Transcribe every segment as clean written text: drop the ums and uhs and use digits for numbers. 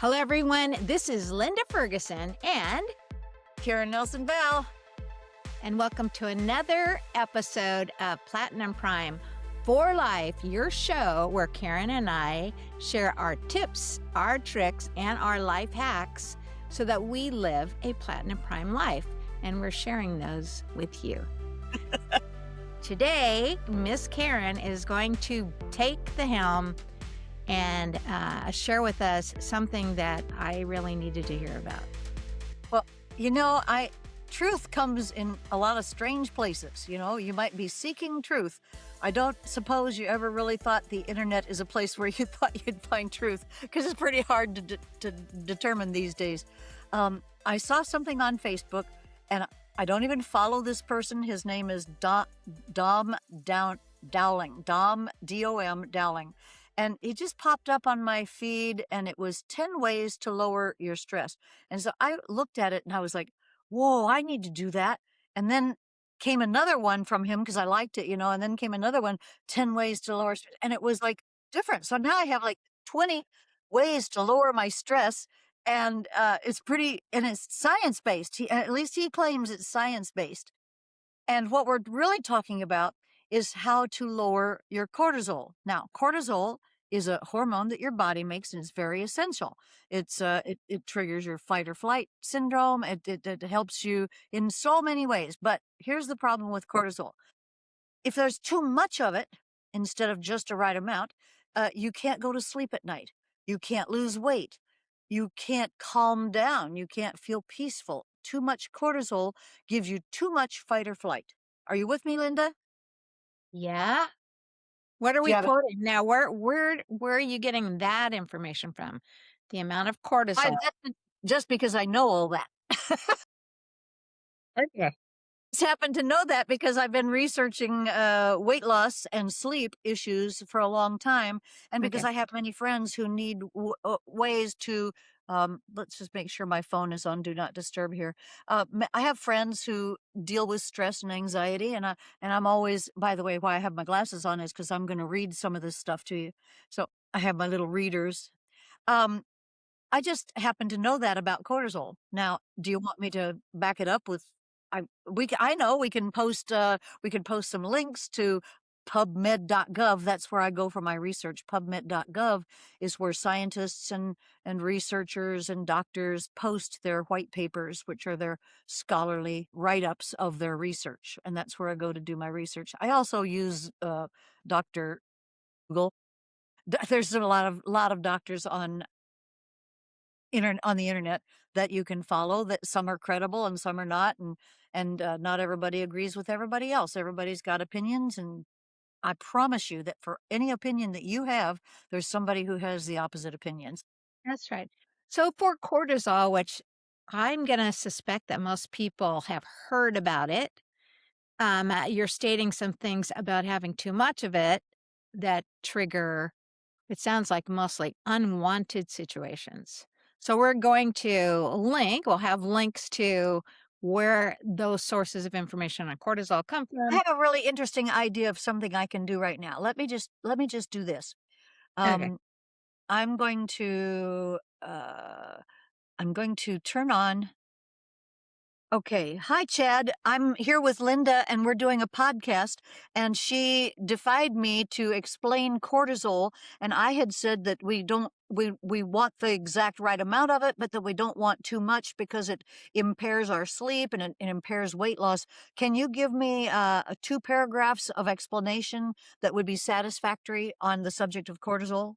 Hello, everyone. This is Linda Ferguson Karen Nelson Bell. and welcome to another episode of Platinum Prime for Life, your show where Karen and I share our tips, our tricks, and our life hacks so that we live a Platinum Prime life. And we're sharing those with you. Today, Miss Karen is going to take the helm and share with us something that I really needed to hear about. Well, truth comes in a lot of strange places. You might be seeking truth. I don't suppose you ever really thought the internet is a place where you thought you'd find truth, because it's pretty hard to determine these days. I saw something on Facebook, and I don't even follow this person. His name is Dom Dowling, D-O-M Dowling. And it just popped up on my feed, and it was 10 ways to lower your stress. And so I looked at it and I was like, whoa, I need to do that. And then came another one from him because I liked it, and then came another one, 10 ways to lower stress. And it was like different. So now I have like 20 ways to lower my stress. And it's science-based. At least he claims it's science-based. And what we're really talking about is how to lower your cortisol. Now, cortisol is a hormone that your body makes, and it's very essential. It triggers your fight or flight syndrome. It helps you in so many ways. But here's the problem with cortisol. If there's too much of it, instead of just a right amount, you can't go to sleep at night. You can't lose weight. You can't calm down. You can't feel peaceful. Too much cortisol gives you too much fight or flight. Are you with me, Linda? Yeah? What are Do we you have quoting now? Where are you getting that information from? The amount of cortisol. just because I know all that. Okay. Just happen to know that because I've been researching weight loss and sleep issues for a long time, and because Okay. I have many friends who need ways to. Let's just make sure my phone is on Do Not Disturb here. I have friends who deal with stress and anxiety, and I'm always. By the way, why I have my glasses on is because I'm going to read some of this stuff to you. So I have my little readers. Um, I just happen to know that about cortisol. Now, do you want me to back it up with? I know we can post some links to PubMed.gov. That's where I go for my research. PubMed.gov is where scientists and researchers and doctors post their white papers, which are their scholarly write-ups of their research, and that's where I go to do my research. I also use Dr. Google. There's a lot of doctors on the internet that you can follow, that some are credible and some are not, and not everybody agrees with everybody else. Everybody's got opinions, and I promise you that for any opinion that you have, there's somebody who has the opposite opinions. That's right. So for cortisol, which I'm going to suspect that most people have heard about it, you're stating some things about having too much of it that trigger, it sounds like mostly unwanted situations. So we'll have links to where those sources of information on cortisol come I from. have a really interesting idea of something I can do right now. Let me just do this. Okay. Um, I'm going to turn on. Okay. Hi, Chad. I'm here with Linda, and we're doing a podcast, and she defied me to explain cortisol, and I had said that we want the exact right amount of it, but that we don't want too much because it impairs our sleep and it impairs weight loss. Can you give me 2 paragraphs of explanation that would be satisfactory on the subject of cortisol?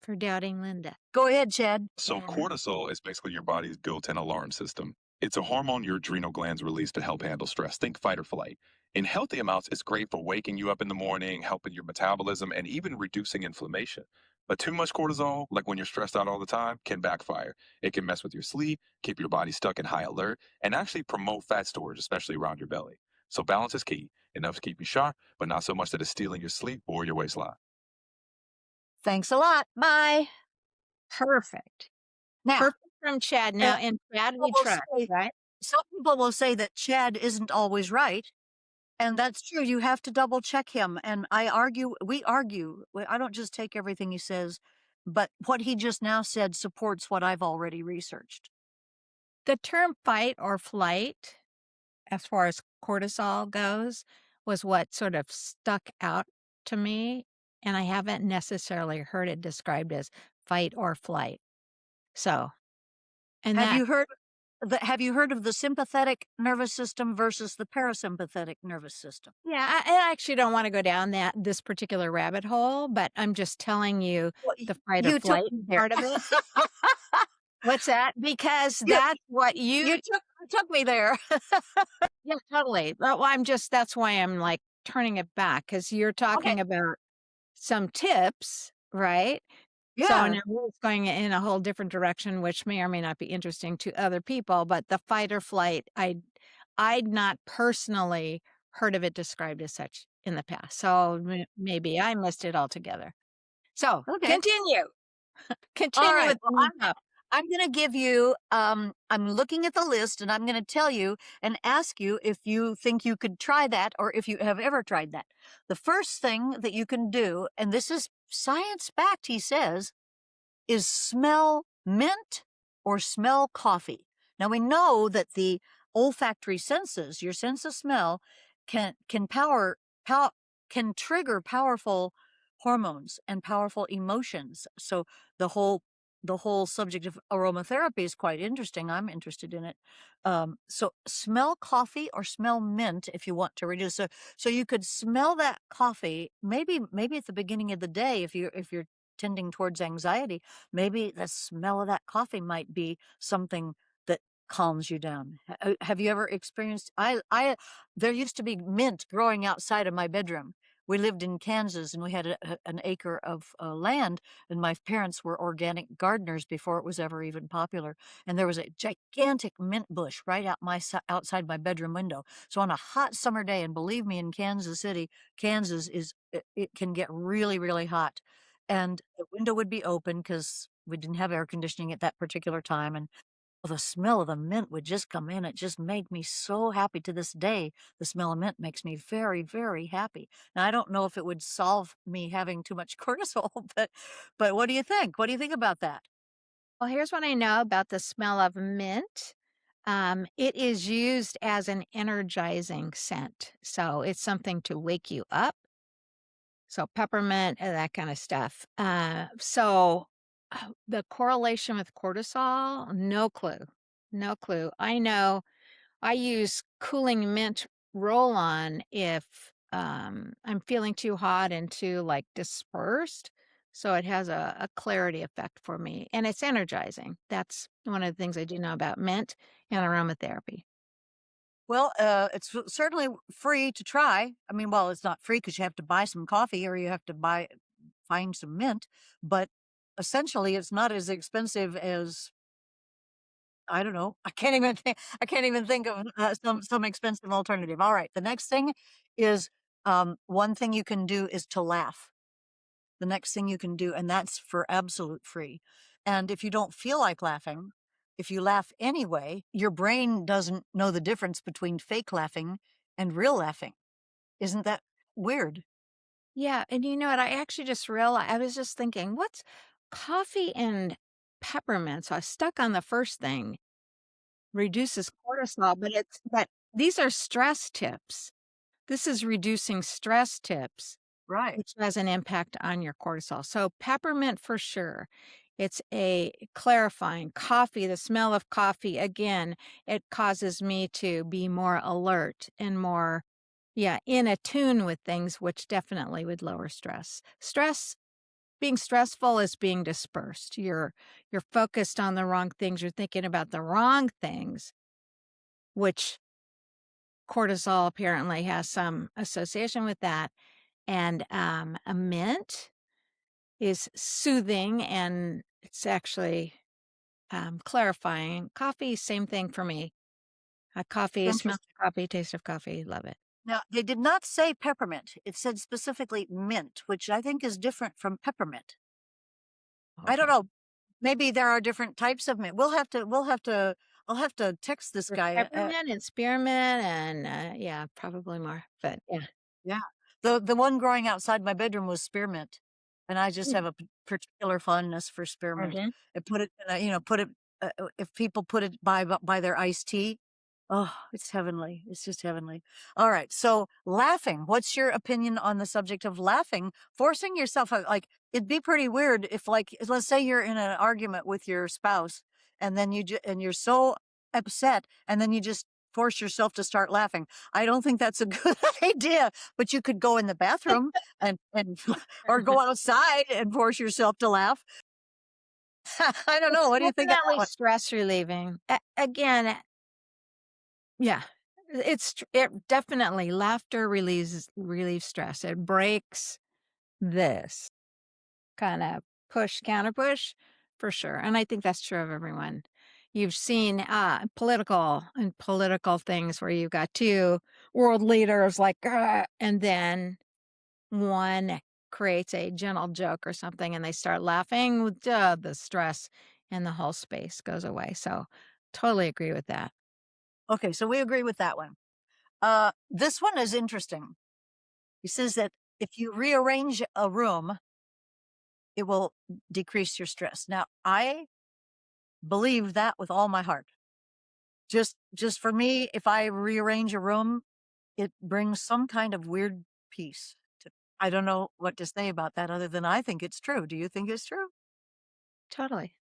For doubting Linda. Go ahead, Chad. So, Yeah. cortisol is basically your body's built in alarm system. It's a hormone your adrenal glands release to help handle stress. Think fight or flight. In healthy amounts, it's great for waking you up in the morning, helping your metabolism, and even reducing inflammation. But too much cortisol, like when you're stressed out all the time, can backfire. It can mess with your sleep, keep your body stuck in high alert, and actually promote fat storage, especially around your belly. So, balance is key. Enough to keep you sharp, but not so much that it's stealing your sleep or your waistline. Thanks a lot. Bye. Perfect. Now, Perfect from Chad. Now, in Chad, people we will trust, say right? some people will say that Chad isn't always right, and that's true. You have to double check him. And we argue. I don't just take everything he says but what he just now said supports what I've already researched. The term fight or flight, as far as cortisol goes, was what sort of stuck out to me, and I haven't necessarily heard it described as fight or flight. So, and Have that you heard have you heard of the sympathetic nervous system versus the parasympathetic nervous system? yeah, I actually don't wanna go down this particular rabbit hole, but I'm just telling you Well, the fight or you took flight me there. part of it. What's that? Because You that's what you took me there. yeah, totally. Well, I'm just that's why I'm, like, turning it back because 'cause you're Okay. talking about some tips, right? So Yeah. now it's going in a whole different direction, which may or may not be interesting to other people, but the fight or flight, I'd not personally heard of it described as such in the past. So maybe I missed it altogether. So Okay. continue. All Continue right. with Well, the top. I'm gonna give you, I'm looking at the list and I'm gonna tell you and ask you if you think you could try that or if you have ever tried that. The first thing that you can do, and this is science backed, he says, is smell mint or smell coffee. Now we know that the olfactory senses, your sense of smell, can pow, can trigger powerful hormones and powerful emotions. So the whole the whole subject of aromatherapy is quite interesting. I'm interested in it. So smell coffee or smell mint if you want to reduce. So you could smell that coffee maybe at the beginning of the day if you're tending towards anxiety. Maybe the smell of that coffee might be something that calms you down. Have you ever experienced I there used to be mint growing outside of my bedroom. We lived in Kansas and we had an acre of land, and my parents were organic gardeners before it was ever even popular. And there was a gigantic mint bush right outside my bedroom window. So on a hot summer day, and believe me, in Kansas City, Kansas it can get really, really hot. And the window would be open because we didn't have air conditioning at that particular time, and the smell of the mint would just come in. It just made me so happy. To this day, the smell of mint makes me very, very happy. Now, I don't know if it would solve me having too much cortisol, but what do you think? What do you think about that? Well, here's what I know about the smell of mint. It is used as an energizing scent. So it's something to wake you up. So peppermint and that kind of stuff. The correlation with cortisol, no clue. No clue. I know I use cooling mint roll on if I'm feeling too hot and too like dispersed. So it has a clarity effect for me and it's energizing. That's one of the things I do know about mint and aromatherapy. Well, it's certainly free to try. I mean, well, it's not free because you have to buy some coffee or you have to find some mint, but essentially, it's not as expensive as I don't know. I can't even think of some expensive alternative. All right. The next thing is one thing you can do is to laugh. The next thing you can do, and that's for absolute free. And if you don't feel like laughing, if you laugh anyway, your brain doesn't know the difference between fake laughing and real laughing. Isn't that weird? Yeah, and you know what? I actually just realized I was just thinking, what's coffee and peppermint? So I was stuck on the first thing, reduces cortisol, but these are stress tips. This is reducing stress tips, Right. which has an impact on your cortisol. So peppermint for sure. It's a clarifying coffee, the smell of coffee, again, it causes me to be more alert and more, yeah, in attune with things, which definitely would lower stress. Being stressful is being dispersed. You're focused on the wrong things. You're thinking about the wrong things, which cortisol apparently has some association with that. And a mint is soothing and it's actually clarifying. Coffee, same thing for me. Coffee, smell Interesting. of coffee, taste of coffee, love it. Now, they did not say peppermint. It said specifically mint, which I think is different from peppermint. I don't Okay. know. Maybe there are different types of mint. I'll have to text this There's guy. peppermint and spearmint and yeah, probably more. But yeah. Yeah. The one growing outside my bedroom was spearmint. and I just Mm, have a particular fondness for spearmint. mhm. And put it in a, put it if people put it by their iced tea, oh, it's heavenly. It's just heavenly. All right. So laughing. What's your opinion on the subject of laughing? Forcing yourself out, like it'd be pretty weird if, like, let's say you're in an argument with your spouse, and then and you're so upset, and then you just force yourself to start laughing. I don't think that's a good idea. But you could go in the bathroom and or go outside and force yourself to laugh. I don't It's know. What do you think of that definitely one? stress relieving. Again, yeah, it definitely laughter relieves stress. It breaks this kinda push, counter push, for sure, and I think that's true of everyone. You've seen, political things where you've got 2 world leaders like, "Ugh," and then one creates a gentle joke or something, and they start laughing, the stress and the whole space goes away, so totally agree with that. Okay, so we agree with that one. This one is interesting. He says that if you rearrange a room, it will decrease your stress. Now, I believe that with all my heart. Just for me, if I rearrange a room, it brings some kind of weird peace. I don't know what to say about that other than I think it's true. Do you think it's true? Totally.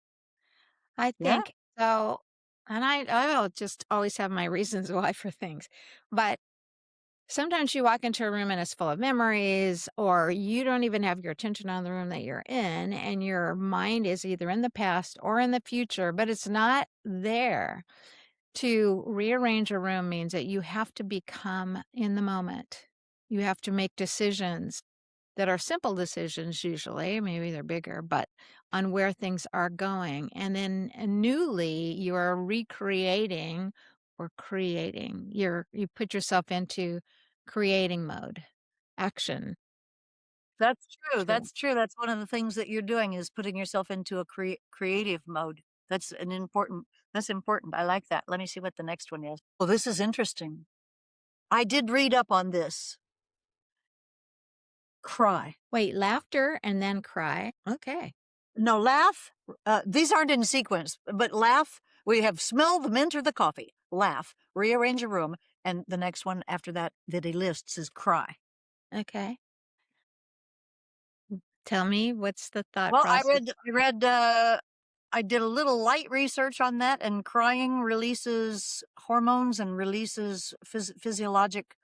I Yeah. think so, and I'll just always have my reasons why for things, but sometimes you walk into a room and it's full of memories, or you don't even have your attention on the room that you're in, and your mind is either in the past or in the future, but it's not there. To rearrange a room means that you have to become in the moment. You have to make decisions that are simple decisions usually, maybe they're bigger, but on where things are going. And then newly you are recreating or creating. You put yourself into creating mode, action. That's true. True. That's true. That's one of the things that you're doing is putting yourself into a creative mode. That's important. I like that. Let me see what the next one is. Well, this is interesting. I did read up on this. Cry. Wait, laughter and then cry. Okay. No, laugh. These aren't in sequence, but laugh. We have smell the mint or the coffee. Laugh. Rearrange a room. And the next one after that he lists is cry. Okay. Tell me what's the thought Well, process? I did a little light research on that, and crying releases hormones and releases physiologic.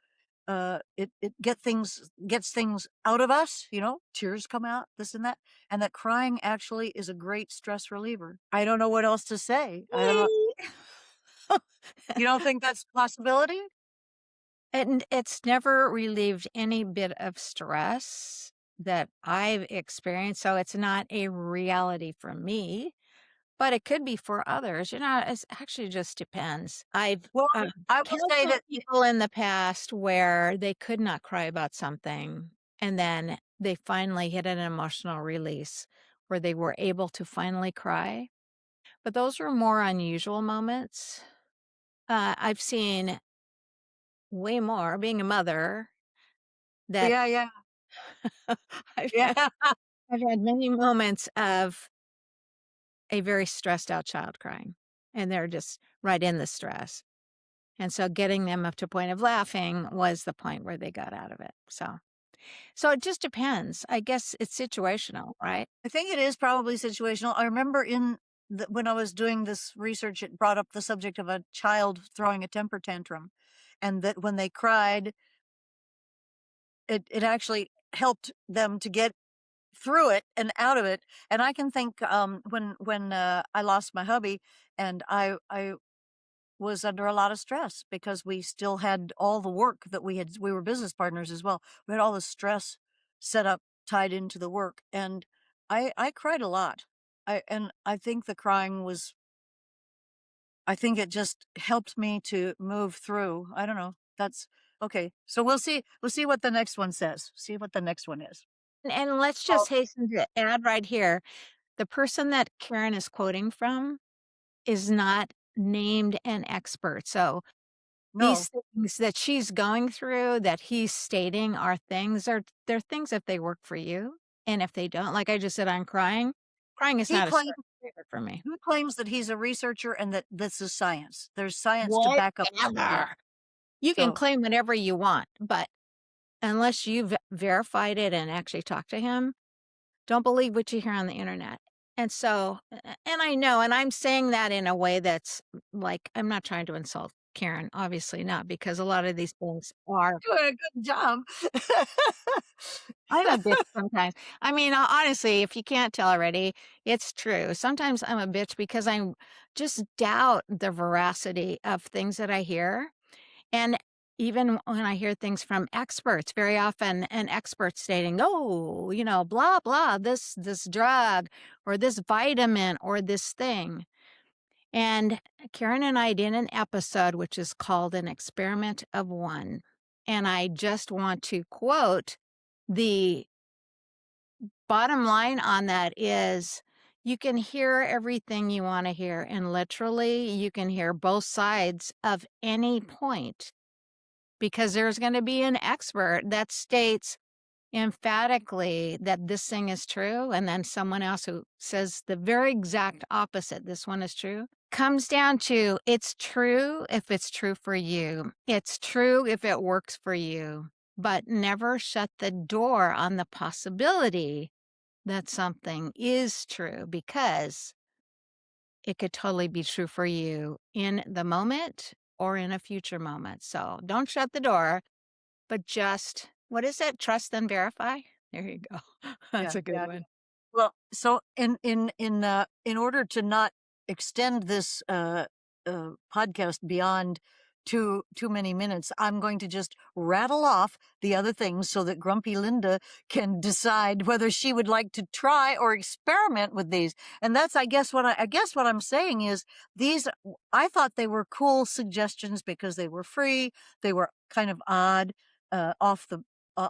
It gets things out of us. Tears come out, this and that, and that crying actually is a great stress reliever. I don't know what else to say. I don't know. Yay! You don't think that's a possibility? And it's never relieved any bit of stress that I've experienced, so it's not a reality for me, but it could be for others, it actually just depends. I've, Well, I will say counseled that. people in the past where they could not cry about something, and then they finally hit an emotional release where they were able to finally cry, but those were more unusual moments. I've seen way more being a mother that Yeah, yeah, I've yeah. had I've had many moments of a very stressed out child crying, and they're just right in the stress, and so getting them up to point of laughing was the point where they got out of it, so it just depends. I guess it's situational, right? I think it is probably situational. I remember when I was doing this research, it brought up the subject of a child throwing a temper tantrum, and that when they cried, it actually helped them to get through it and out of it. And I can think when I lost my hubby, and I was under a lot of stress because we still had all the work that we were business partners as well. We had all the stress set up tied into the work, and I cried a lot. I think the crying was I think it just helped me to move through. I don't know. That's okay. So we'll see what the next one says. See what the next one is. And let's Oh, just hasten to add right here, the person that Karen is quoting from is not named an expert, so no. these things that she's going through, that he's stating are things they're things if they work for you. And if they don't, like I just said, I'm crying. Crying is He not a claims stress trigger for me. he claims that he's a researcher and that this is science. There's science to back up what he does. Whatever. You can So, claim whatever you want, but unless you've verified it and actually talked to him, don't believe what you hear on the internet. And so, and I know, and I'm saying that in a way that's like, I'm not trying to insult Karen, obviously not, because a lot of these things are, doing a good job. I'm a bitch sometimes. I mean, honestly, if you can't tell already, it's true. Sometimes I'm a bitch because I just doubt the veracity of things that I hear. And even when I hear things from experts, very often an expert stating, "Oh, blah blah, this drug or this vitamin or this thing." And Karen and I did an episode which is called An Experiment of One. And I just want to quote the bottom line on that is you can hear everything you want to hear, and literally you can hear both sides of any point because there's going to be an expert that states emphatically that this thing is true, and then someone else who says the very exact opposite, this one is true. Comes down to it's true if it's true for you. It's true if it works for you, but never shut the door on the possibility that something is true because it could totally be true for you in the moment or in a future moment. So don't shut the door, but just what is it? Trust then verify? There you go. Yeah, That's a good yeah. one. Well, so in order to not extend this podcast beyond too many minutes, I'm going to just rattle off the other things so that Grumpy Linda can decide whether she would like to try or experiment with these. And that's, I guess what I'm saying is these. I thought they were cool suggestions because they were free. They were kind of odd, off the. Uh,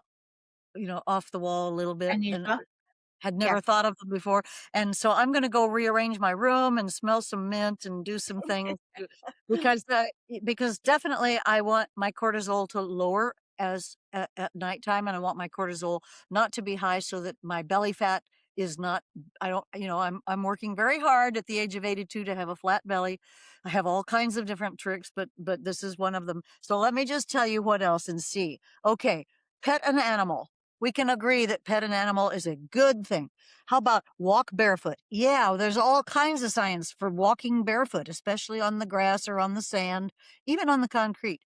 off the wall a little bit, and Unusual? had Yeah. never thought of them before, and so I'm gonna go rearrange my room and smell some mint and do some things to because definitely I want my cortisol to lower at nighttime, and I want my cortisol not to be high so that my belly fat is not I don't I'm working very hard at the age of 82 to have a flat belly. I have all kinds of different tricks, but this is one of them. So let me just tell you what else and see. Okay, pet an animal. We can agree that pet an animal is a good thing. How about walk barefoot? Yeah, there's all kinds of science for walking barefoot, especially on the grass or on the sand, even on the concrete.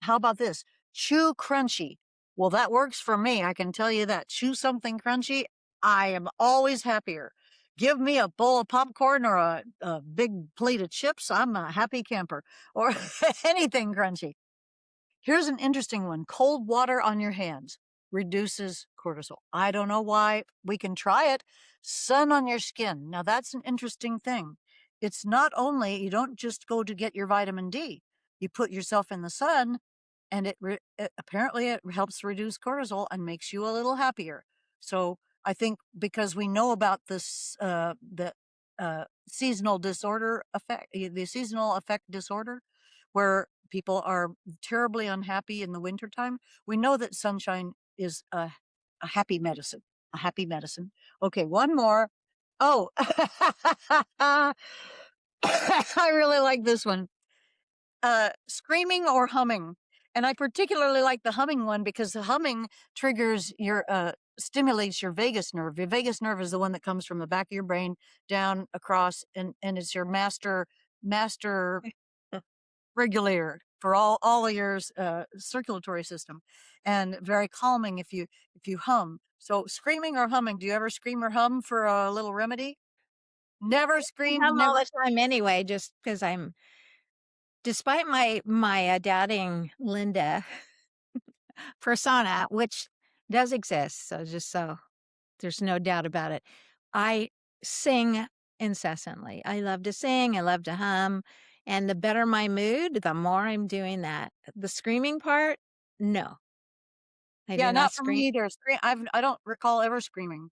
How about this? Chew crunchy. Well, that works for me. I can tell you that. Chew something crunchy, I am always happier. Give me a bowl of popcorn or a big plate of chips. I'm a happy camper. Or anything crunchy. Here's an interesting one. Cold water on your hands reduces cortisol. I don't know why. We can try it. Sun on your skin. Now, that's an interesting thing. It's not only, you don't just go to get your vitamin D, you put yourself in the sun, and apparently it helps reduce cortisol and makes you a little happier. So I think because we know about the seasonal disorder effect, the seasonal effect disorder, where people are terribly unhappy in the wintertime, we know that sunshine is a happy medicine, a happy medicine. Okay, one more. Oh, I really like this one. Screaming or humming. And I particularly like the humming one because the humming triggers stimulates your vagus nerve. Your vagus nerve is the one that comes from the back of your brain down across, and it's your master regulator for all of your circulatory system, and very calming if you hum. So screaming or humming, do you ever scream or hum for a little remedy? Never I screamed, hum all never. the time anyway, just because I'm despite my doubting Linda persona, which does exist, so just so there's no doubt about it. I sing incessantly. I love to sing, I love to hum, and the better my mood, the more I'm doing that. The screaming part, no, I Yeah, do not not for scream. me either. I don't recall ever screaming.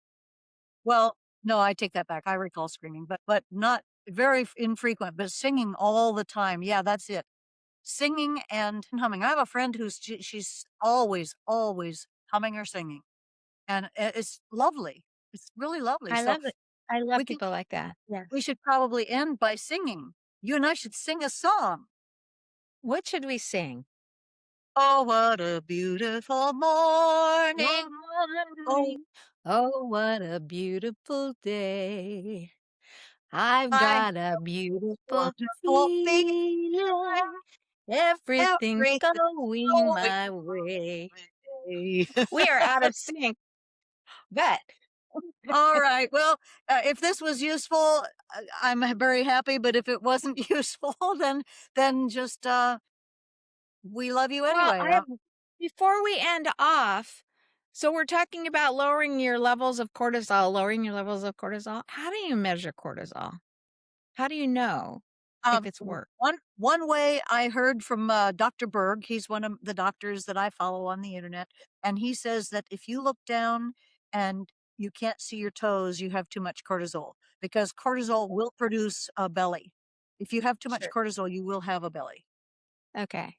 Well, no, I take that back. I recall screaming, but not very infrequent, but singing all the time. Yeah, that's it. Singing and humming. I have a friend she's always humming or singing. and it's lovely. It's really lovely. I So love it. I love we can people like that. Yes. we should probably end by singing. You and I should sing a song. What should we sing? Oh, what a beautiful morning. Oh, Morning. Oh, what a beautiful day. I've I got a beautiful wonderful feeling. feeling. Everything's Everything's going going my way. my way. We are out of sync, but All right. Well, if this was useful, I'm very happy. But if it wasn't useful, then just we love you well, anyway. I have before we end off, so we're talking about lowering your levels of cortisol, lowering your levels of cortisol. How do you measure cortisol? How do you know if it's worked? One way I heard from Dr. Berg, he's one of the doctors that I follow on the internet, and he says that if you look down and you can't see your toes, you have too much cortisol because cortisol will produce a belly. If you have too much Sure. cortisol, you will have a belly. Okay.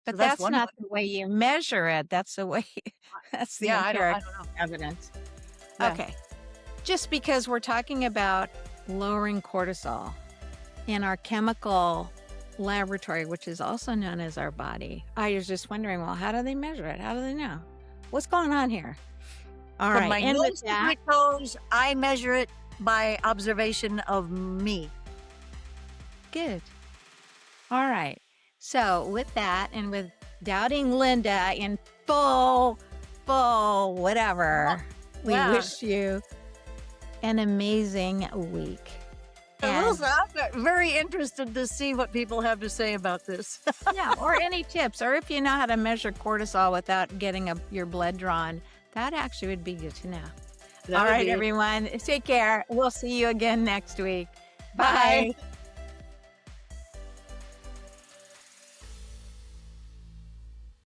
So But that's that's one not way. the way you measure it. That's the way that's the Yeah, I empirical don't know. evidence. Yeah. Okay. Just because we're talking about lowering cortisol in our chemical laboratory, which is also known as our body, I was just wondering, well, how do they measure it? How do they know? What's going on here? All From right. my And with nose to that, my toes, I measure it by observation of me. good. All right. So with that, and with Doubting Linda in full whatever, we Yeah. wish you an amazing week. And I'm very interested to see what people have to say about this. yeah, or any tips, or if you know how to measure cortisol without getting your blood drawn, that actually would be good to know. That All would right, be everyone, take care. We'll see you again next week. Bye. Bye.